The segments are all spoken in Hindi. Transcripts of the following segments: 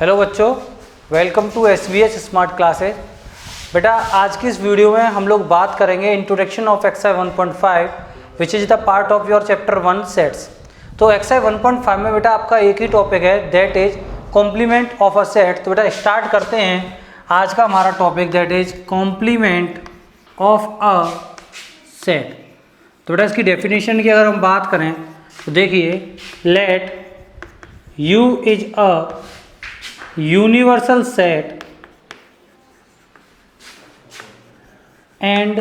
हेलो बच्चों, welcome to SVH smart classes. बेटा आज की इस वीडियो में हम लोग बात करेंगे introduction of exercise 1.5 which is the part of your chapter 1 sets. तो एक्सरसाइज 1.5 में बेटा आपका एक ही टॉपिक है, that is complement of a set. तो बेटा स्टार्ट करते हैं आज का हमारा topic, that is complement of a set. तो बेटा इसकी डेफिनेशन की अगर हम बात करें तो देखिए, let U is a universal set and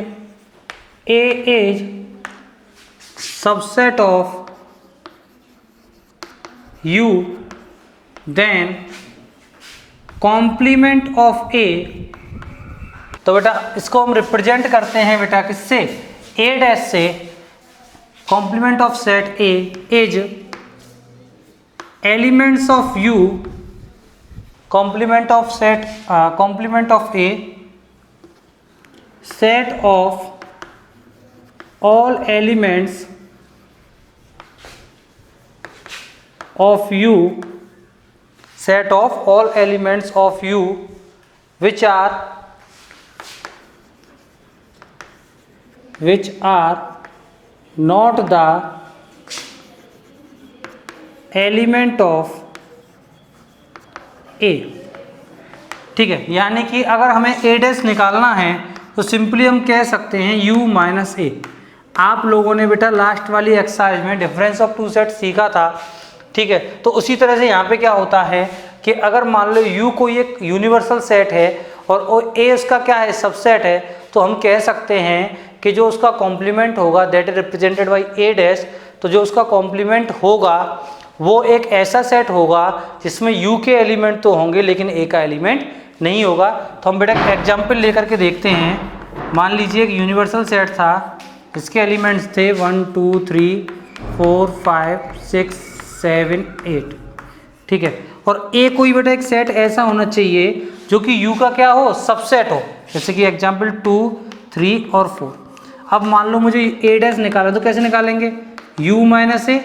A is subset of U, then complement of A। तो बेटा इसको हम रिप्रेजेंट करते हैं बेटा किससे, A डैश से। Complement of set A is elements of U, complement of set complement of A, set of all elements of U, set of all elements of U which are not the element of A। ठीक है, यानी कि अगर हमें A डैश निकालना है तो सिंपली हम कह सकते हैं U माइनस A। आप लोगों ने बेटा लास्ट वाली एक्सरसाइज में डिफरेंस ऑफ टू सेट सीखा था, ठीक है। तो उसी तरह से यहाँ पे क्या होता है कि अगर मान लो U कोई एक यूनिवर्सल सेट है और A उसका क्या है, सबसेट है, तो हम कह सकते हैं कि जो उसका कॉम्प्लीमेंट होगा that is represented by A dash. तो जो उसका कॉम्प्लीमेंट होगा वो एक ऐसा सेट होगा जिसमें U के एलिमेंट तो होंगे लेकिन A का एलिमेंट नहीं होगा। तो हम बेटा एक एग्जाम्पल लेकर के देखते हैं। मान लीजिए एक यूनिवर्सल सेट था, इसके एलिमेंट्स थे 1 2 3 4 5 6 7 8, ठीक है। और A कोई बेटा एक सेट ऐसा होना चाहिए जो कि U का क्या हो, सबसेट हो, जैसे कि एग्जाम्पल 2 3 और 4। अब मान लो मुझे A डैश निकाला, तो कैसे निकालेंगे, U माइनस A।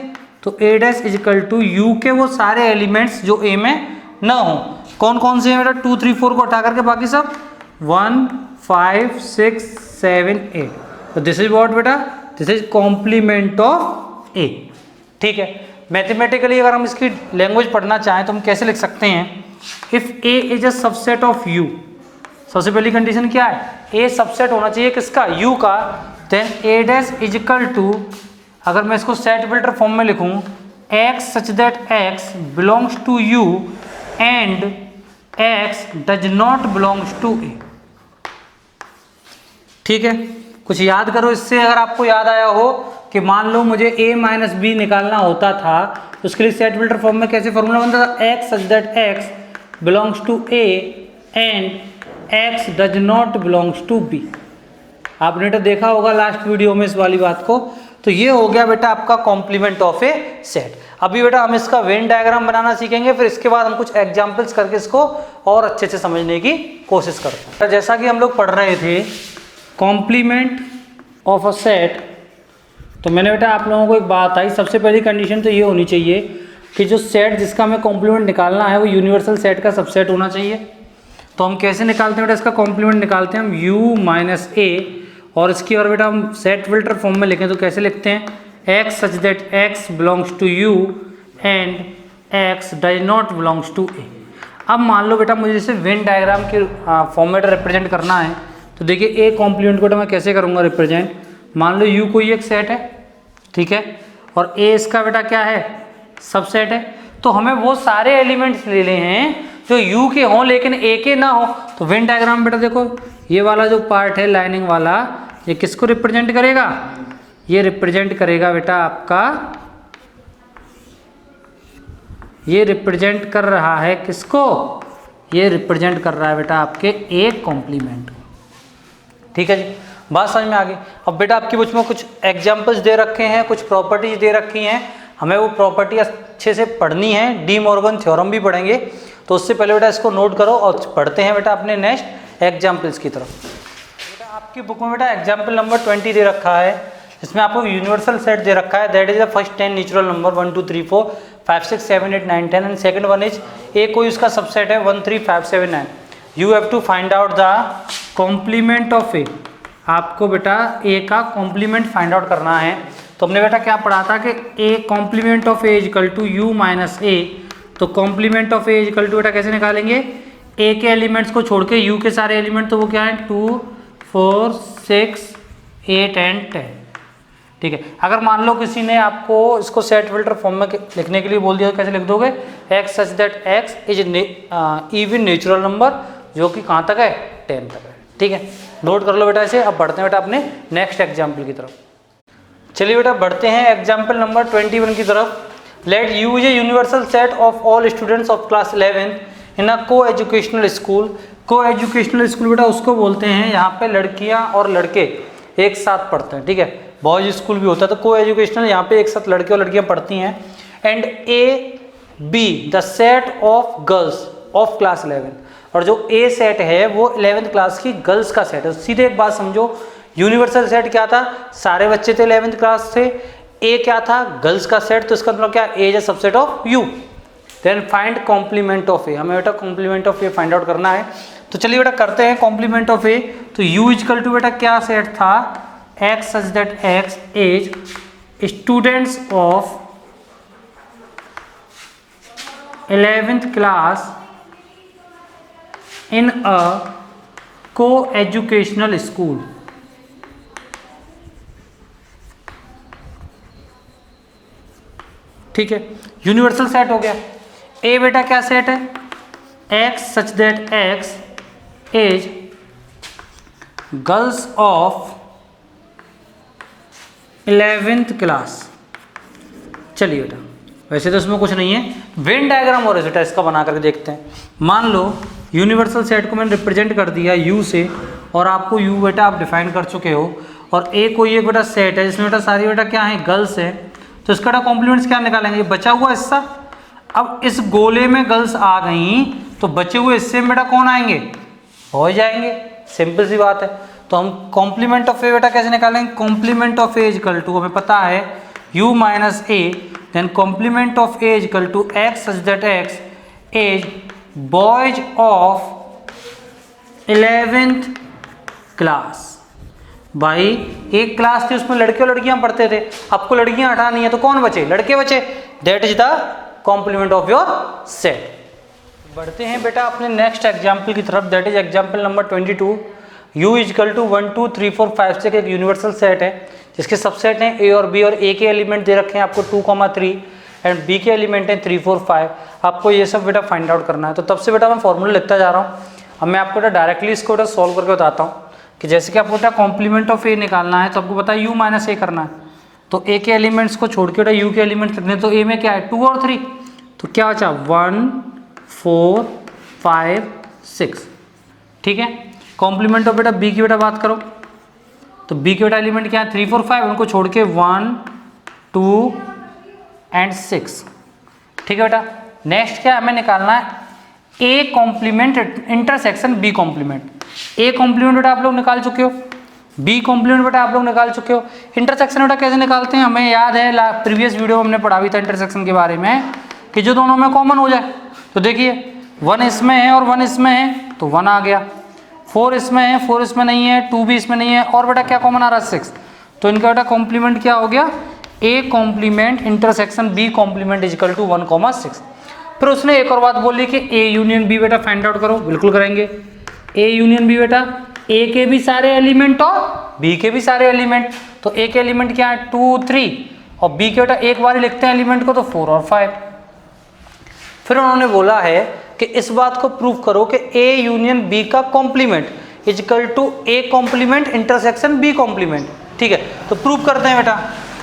तो A dash is equal to U के वो सारे एलिमेंट्स जो A में ना हो। कौन कौन से हैं बेटा, 2 3 4 को हटा करके बाकी सब 1 5 6 7 8। तो दिस इज व्हाट बेटा, this is complement of A, ठीक है। मैथमेटिकली अगर हम इसकी लैंग्वेज पढ़ना चाहें तो हम कैसे लिख सकते हैं, if A is a subset of U। सबसे पहली कंडीशन क्या है, A सबसेट होना चाहिए किसका, U का। Then A dash is equal to, अगर मैं इसको सेट फिल्टर फॉर्म में लिखूं, X such that X belongs to U and X does not belongs to A। ठीक है, कुछ याद करो इससे। अगर आपको याद आया हो कि मान लो मुझे A माइनस बी निकालना होता था तो उसके लिए सेट फिल्टर फॉर्म में कैसे फॉर्मूला बनता था, X such that X belongs to A and X does not belongs to B। आपने तो देखा होगा लास्ट वीडियो में इस वाली बात को। तो ये हो गया बेटा आपका कॉम्प्लीमेंट ऑफ ए सेट। अभी बेटा हम इसका वेन डायग्राम बनाना सीखेंगे, फिर इसके बाद हम कुछ एग्जांपल्स करके इसको और अच्छे से समझने की कोशिश करते हैं। जैसा कि हम लोग पढ़ रहे थे कॉम्प्लीमेंट ऑफ अ सेट, तो मैंने बेटा आप लोगों को एक बात आई, सबसे पहली कंडीशन तो ये होनी चाहिए कि जो सेट जिसका हमें कॉम्प्लीमेंट निकालना है वो यूनिवर्सल सेट का सबसेट होना चाहिए। तो हम कैसे निकालते हैं बेटा, इसका कॉम्प्लीमेंट निकालते हैं हम U माइनस A, और इसकी और बेटा हम सेट फिल्टर फॉर्म में लिखें तो कैसे लिखते हैं, X such that X belongs to U and X does not belongs to A। अब मान लो बेटा मुझे जैसे वेन डायग्राम के फॉर्मेट रिप्रेजेंट करना है, तो देखिए A कॉम्प्लीमेंट को मैं कैसे करूँगा रिप्रेजेंट। मान लो U कोई एक सेट है, ठीक है, और A इसका बेटा क्या है, सबसेट है। तो हमें वो सारे एलिमेंट्स ले ले हैं जो U के हों लेकिन A के ना हो। तो वेन डायग्राम बेटा देखो, ये वाला जो पार्ट है लाइनिंग वाला, ये किसको रिप्रेजेंट करेगा, ये रिप्रेजेंट करेगा बेटा आपका, ये रिप्रेजेंट कर रहा है किसको, ये रिप्रेजेंट कर रहा है बेटा आपके एक कॉम्प्लीमेंट। ठीक है जी, बात समझ में आ गई। अब बेटा आपकी बुक में कुछ एग्जांपल्स दे रखे हैं, कुछ प्रॉपर्टीज दे रखी हैं, हमें वो प्रॉपर्टी अच्छे से पढ़नी है, डी मॉर्गन थ्योरम भी पढ़ेंगे। तो उससे पहले बेटा इसको नोट करो और पढ़ते हैं बेटा अपने नेक्स्ट एग्जाम्पल्स की तरफ। बेटा आपकी बुक में बेटा एग्जाम्पल नंबर 20 दे रखा है, इसमें आपको यूनिवर्सल सेट दे रखा है, that is the first 10 natural number 1 2 3 4 5 6 7 8 9 10 and second one is A कोई उसका सबसेट है 1 3 5 7 9। You have to find out the complement of A. आपको बेटा ए का कॉम्प्लीमेंट फाइंड आउट करना है। तो हमने बेटा क्या पढ़ा था कि A complement of A equal to U minus A. तो complement of A equal to बेटा कैसे निकालेंगे, ए के एलिमेंट्स को छोड़ के यू के सारे एलिमेंट, तो वो क्या है 2 4 6 8 एंड 10। ठीक है, अगर मान लो किसी ने आपको इसको सेट फिल्टर फॉर्म में लिखने के लिए बोल दिया, तो कैसे लिख दोगे, x such that X is even natural number, जो कि कहाँ तक है 10 तक है। ठीक है, नोट कर लो बेटा इसे। अब बढ़ते हैं बेटा अपने नेक्स्ट एग्जाम्पल की तरफ। चलिए बेटा बढ़ते हैं एग्जाम्पल नंबर 21 की तरफ। Let you is a universal set of all students of class 11 in a co-educational school. को एजुकेशनल स्कूल बेटा उसको बोलते हैं यहाँ पे लड़कियाँ और लड़के एक साथ पढ़ते हैं। ठीक है, बॉयज स्कूल भी होता है, तो को एजुकेशनल यहाँ पे एक साथ लड़के और लड़कियाँ पढ़ती हैं। And A be the set of girls of class 11, और जो ए सेट है वो 11th क्लास की गर्ल्स का सेट है। सीधे एक बात समझो, यूनिवर्सल सेट क्या था, सारे बच्चे थे 11th क्लास थे, ए क्या था गर्ल्स का सेट, तो इसका मतलब क्या, A is a subset of U. Then find complement of A, हमें बेटा complement of A find out करना है। तो चलिए बेटा करते हैं कॉम्प्लीमेंट ऑफ ए। तो यू इक्वल टू बेटा क्या सेट था, X such that X is students of 11th class in a co-educational school. ठीक है, यूनिवर्सल सेट हो गया। ए बेटा क्या सेट है, x such that X is girls of 11th class. चलिए बेटा, वैसे तो इसमें कुछ नहीं है, वेन डायग्राम और बेटा इसका बना करके देखते हैं। मान लो यूनिवर्सल सेट को मैंने रिप्रेजेंट कर दिया यू से, और आपको यू बेटा आप डिफाइन कर चुके हो, और ए कोई एक बेटा सेट है जिसमें बेटा सारी बेटा क्या है गर्ल्स है, तो इसका बेटा कॉम्प्लीमेंट्स क्या निकालेंगे, बचा हुआ हिस्सा। अब इस गोले में गर्ल्स आ गई तो बचे हुए हिस्से में बेटा कौन आएंगे, हो जाएंगे, सिंपल सी बात है। तो हम कॉम्प्लीमेंट ऑफ ए बेटा कैसे निकालेंगे, complement of A equal to हमें पता है u minus A, then complement of A equal to X such that X is boys of 11th class. भाई एक क्लास थी उसमें लड़के और लड़कियां पढ़ते थे, आपको लड़कियां हटानी है तो कौन बचे, लड़के बचे, that is the complement of your set. बढ़ते हैं बेटा अपने नेक्स्ट एग्जाम्पल की तरफ, that is example number 22। u equal to 1 2 3 4 5 6 एक यूनिवर्सल सेट है जिसके सबसेट हैं ए और बी, और ए के एलिमेंट दे रखे हैं आपको 2,3 एंड बी के एलिमेंट हैं 3 4 5। आपको ये सब बेटा फाइंड आउट करना है। तो तब से बेटा मैं फॉर्मूला लिखता जा रहा हूँ। अब मैं आपको बेटा डायरेक्टली इसको बेटा सॉल्व करके बताता हूँ कि जैसे कि आपको बेटा कॉम्प्लीमेंट ऑफ ए निकालना है, तो आपको पता है u माइनस ए करना है। तो ए के एलिमेंट्स को छोड़ के बेटा यू के एलिमेंट्स लिखने, तो ए में क्या है 2 और 3, तो क्या बचा 1 4 5 6। ठीक है, कॉम्प्लीमेंट ऑफ बेटा बी की बेटा बात करो, तो बी के बेटा एलिमेंट क्या है 3 4 5, उनको छोड़ के 1 2 एंड 6। ठीक है बेटा, नेक्स्ट क्या हमें निकालना है, A complement intersection B complement. A complement बेटा आप लोग निकाल चुके हो, बी कॉम्प्लीमेंट बेटा आप लोग निकाल चुके हो। इंटरसेक्शन बेटा कैसे निकालते हैं, हमें याद है प्रीवियस वीडियो में हमने पढ़ा भी था इंटरसेक्शन के बारे में, कि जो दोनों में कॉमन हो जाए। तो देखिए 1 इसमें है और 1 इसमें है, तो 1 आ गया, 4 इसमें है 4 इसमें नहीं है, 2 भी इसमें नहीं है, और बेटा क्या कॉमन आ रहा है 6, तो इनका बेटा कॉम्प्लीमेंट क्या हो गया, A complement intersection B complement equal to 1,6। फिर उसने एक और बात बोली कि ए यूनियन बी बेटा फाइंड आउट करो, बिल्कुल करेंगे। ए यूनियन बी बेटा ए के भी सारे एलिमेंट और बी के भी सारे एलिमेंट, तो ए के एलिमेंट क्या है 2 3, और बी के बेटा एक बार ही लिखते हैं एलिमेंट को, तो 4 और 5। फिर उन्होंने बोला है कि इस बात को प्रूव करो कि ए यूनियन बी का complement equal to A complement intersection B complement. ठीक है, तो प्रूव करते हैं बेटा।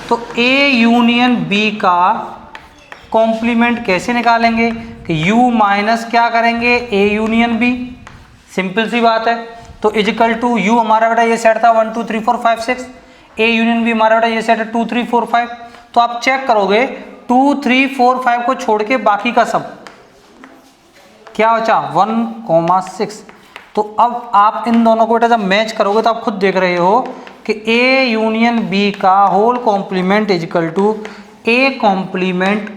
तो ए यूनियन बी का कॉम्प्लीमेंट कैसे निकालेंगे कि u माइनस क्या करेंगे a यूनियन b, सिंपल सी बात है। तो इजिकल टू u हमारा बेटा ये सेट था 1 2 3 4 5 6, a यूनियन b हमारा बेटा ये सेट है 2 3 4 5। तो आप चेक करोगे 2 3 4 5 को छोड़ के बाकी का सब क्या बचा 1,6। तो अब आप इन दोनों को बेटा जब मैच करोगे तो आप खुद देख रहे हो कि a यूनियन b का whole complement is equal to a complement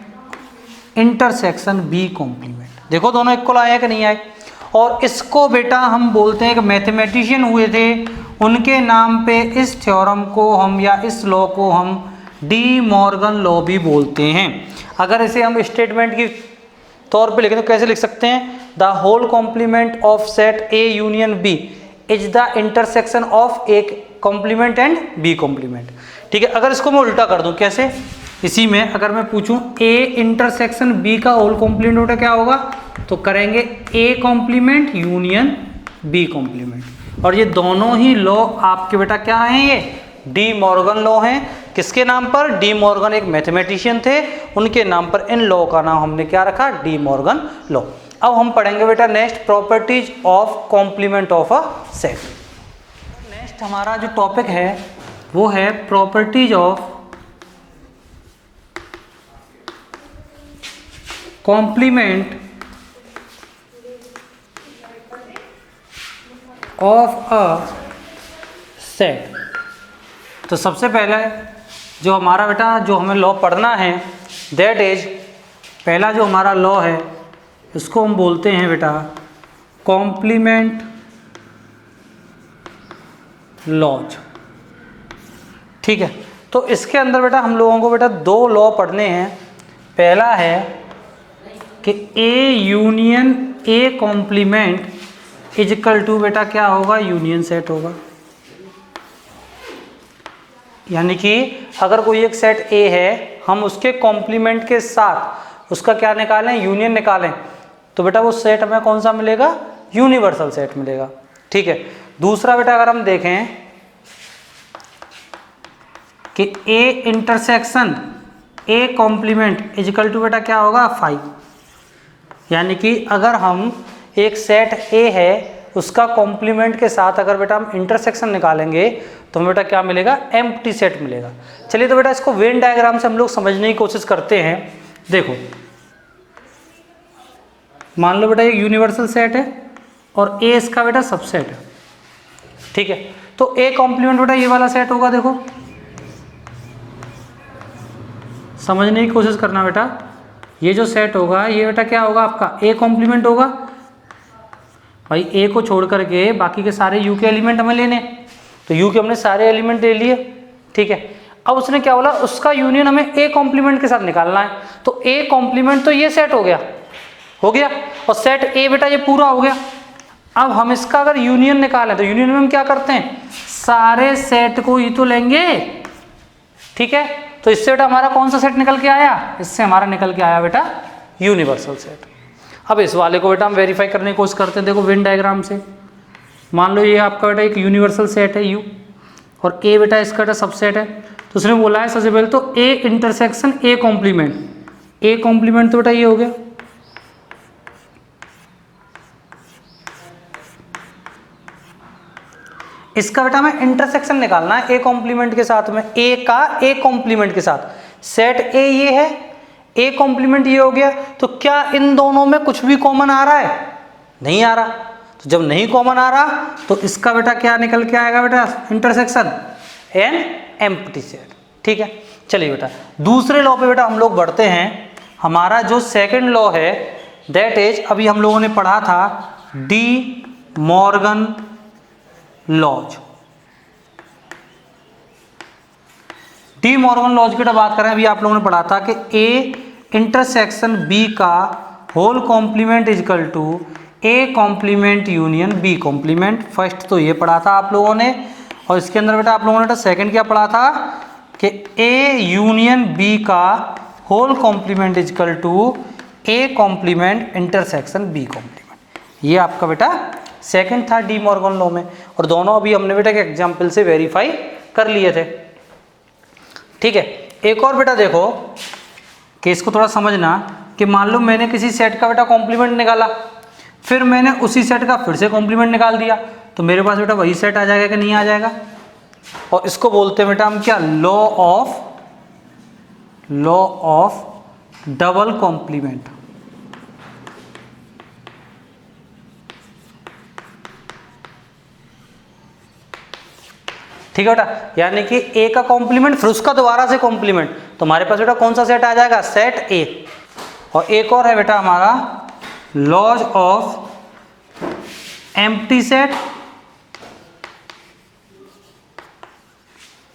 intersection B complement. देखो दोनों इक्वल आए कि नहीं आए। और इसको बेटा हम बोलते हैं कि मैथमेटिशियन हुए थे, उनके नाम पे इस थ्योरम को हम या इस लॉ को हम डी मॉर्गन लॉ भी बोलते हैं। अगर इसे हम स्टेटमेंट की तौर पे लिखें तो कैसे लिख सकते हैं? The whole complement of set A union B is the intersection of A complement and B complement. ठीक है, अगर इसको मैं उल्टा कर दूं कैसे? इसी में अगर मैं पूछूं ए इंटरसेक्शन बी का होल कॉम्प्लीमेंट बेटा क्या होगा, तो करेंगे A complement union B complement. और ये दोनों ही लॉ आपके बेटा क्या हैं? ये डी मॉर्गन लॉ हैं। किसके नाम पर? डी मॉर्गन एक मैथमेटिशियन थे, उनके नाम पर इन लॉ का नाम हमने क्या रखा? De Morgan law. अब हम पढ़ेंगे बेटा next properties of complement of a set. Next हमारा जो टॉपिक है वो है properties of complement of a set. तो सबसे पहले जो हमारा बेटा जो हमें लॉ पढ़ना है दैट इज, पहला जो हमारा लॉ है इसको हम बोलते हैं बेटा कॉम्प्लीमेंट लॉज। ठीक है, तो इसके अंदर बेटा हम लोगों को बेटा दो लॉ पढ़ने हैं। पहला है कि A union A complement is equal to बेटा क्या होगा? यूनियन सेट होगा। यानी कि अगर कोई एक सेट ए है, हम उसके कॉम्प्लीमेंट के साथ उसका क्या निकालें? यूनियन निकालें, तो बेटा वो सेट हमें कौन सा मिलेगा? यूनिवर्सल सेट मिलेगा। ठीक है, दूसरा बेटा अगर हम देखें कि A intersection A complement is equal to बेटा क्या होगा? 5। यानी कि अगर हम एक सेट ए है उसका कॉम्प्लीमेंट के साथ अगर बेटा हम इंटरसेक्शन निकालेंगे तो हमें बेटा क्या मिलेगा? एम्प्टी सेट मिलेगा। चलिए तो बेटा इसको वेन डायग्राम से हम लोग समझने की कोशिश करते हैं। देखो मान लो बेटा एक यूनिवर्सल सेट है और ए इसका बेटा सबसेट है। ठीक है, तो ए कॉम्प्लीमेंट बेटा ये वाला सेट होगा। देखो समझने की कोशिश करना बेटा, ये जो सेट होगा ये बेटा क्या होगा? आपका ए कॉम्प्लीमेंट होगा। भाई ए को छोड़ करके बाकी के सारे यू के एलिमेंट हमें लेने, तो यू के हमने सारे एलिमेंट ले लिए। ठीक है, अब उसने क्या बोला? उसका यूनियन हमें ए कॉम्प्लीमेंट के साथ निकालना है। तो ए कॉम्प्लीमेंट तो ये सेट हो गया और सेट ए बेटा ये पूरा हो गया। अब हम इसका अगर यूनियन निकालें तो यूनियन में हम क्या करते हैं? सारे सेट को ही तो लेंगे। ठीक है, तो इससे बेटा हमारा कौन सा सेट निकल के आया? इससे हमारा निकल के आया बेटा यूनिवर्सल सेट। अब इस वाले को बेटा हम वेरीफाई करने की कोशिश करते हैं। देखो वेन डायग्राम से मान लो ये आपका बेटा एक यूनिवर्सल सेट है यू, और ए बेटा इसका बेटा सबसेट है। तो उसने बोला है सबसे पहले तो A intersection A complement. A complement तो बेटा ये हो गया। इसका बेटा हमें इंटरसेक्शन निकालना है ए कॉम्प्लीमेंट के साथ में, ए का ए कॉम्प्लीमेंट के साथ। सेट ए ये है, ए कॉम्प्लीमेंट ये हो गया। तो क्या इन दोनों में कुछ भी कॉमन आ रहा है? नहीं आ रहा। तो जब नहीं कॉमन आ रहा तो इसका बेटा क्या निकल के आएगा बेटा? Intersection an empty set. ठीक है, चलिए बेटा दूसरे लॉ पे बेटा हम लोग बढ़ते हैं। हमारा जो सेकंड लॉ है दैट इज, अभी हम लोगों ने पढ़ा था De Morgan laws. De Morgan laws की बात करें, अभी आप लोगों ने पढ़ा था कि ए इंटरसेक्शन बी का whole complement is equal to A complement union B complement. First तो ये पढ़ा था आप लोगों ने, और इसके अंदर बेटा आप लोगों ने सेकंड क्या पढ़ा था कि ए यूनियन बी का whole complement is equal to A complement intersection B complement. ये आपका बेटा सेकंड था डी मॉर्गन लॉ में, और दोनों अभी हमने बेटा के एग्जाम्पल से वेरीफाई कर लिए थे। ठीक है, एक और बेटा देखो कि इसको थोड़ा समझना कि मान लो मैंने किसी सेट का बेटा कॉम्प्लीमेंट निकाला, फिर मैंने उसी सेट का फिर से कॉम्प्लीमेंट निकाल दिया, तो मेरे पास बेटा वही सेट आ जाएगा कि नहीं आ जाएगा? और इसको बोलते हैं बेटा हम क्या? Law of double complement. ठीक है बेटा, यानी कि ए का कॉम्प्लीमेंट फिर उसका दोबारा से कॉम्प्लीमेंट, तो हमारे पास बेटा कौन सा सेट आ जाएगा? Set A. और एक और है बेटा हमारा laws of empty set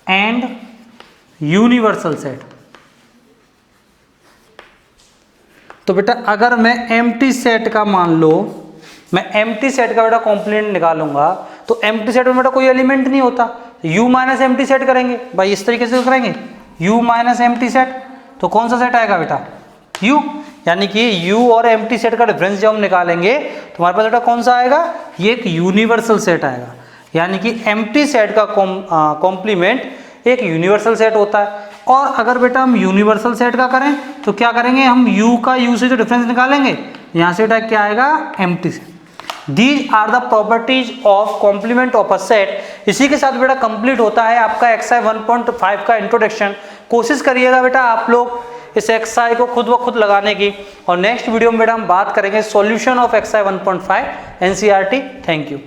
and universal set. तो बेटा अगर मैं एम्प्टी सेट का मान लो, मैं एम्प्टी सेट का बेटा कॉम्प्लीमेंट निकालूंगा तो एम्प्टी सेट में बेटा कोई एलिमेंट नहीं होता, u माइनस एम्प्टी सेट करेंगे भाई, इस तरीके से करेंगे u माइनस एम्प्टी सेट, तो कौन सा सेट आएगा बेटा u, यानी कि u और एम्प्टी सेट का डिफरेंस जब हम निकालेंगे तो हमारे पास बेटा कौन सा आएगा, ये एक यूनिवर्सल सेट आएगा। यानी कि एम्प्टी सेट का कॉम्प्लीमेंट एक यूनिवर्सल सेट होता है। और अगर बेटा हम यूनिवर्सल सेट का करें तो क्या करेंगे, हम u का u से जो डिफरेंस निकालेंगे यहाँ से बेटा क्या आएगा, empty set. These are the properties of complement of a set. इसी के साथ बेटा कंप्लीट होता है आपका एक्सरसाइज 1.5 का इंट्रोडक्शन। कोशिश करिएगा बेटा आप लोग इस एक्सरसाइज को खुद ब खुद लगाने की, और नेक्स्ट वीडियो में बेटा हम बात करेंगे solution of exercise 1.5 NCERT. Thank you.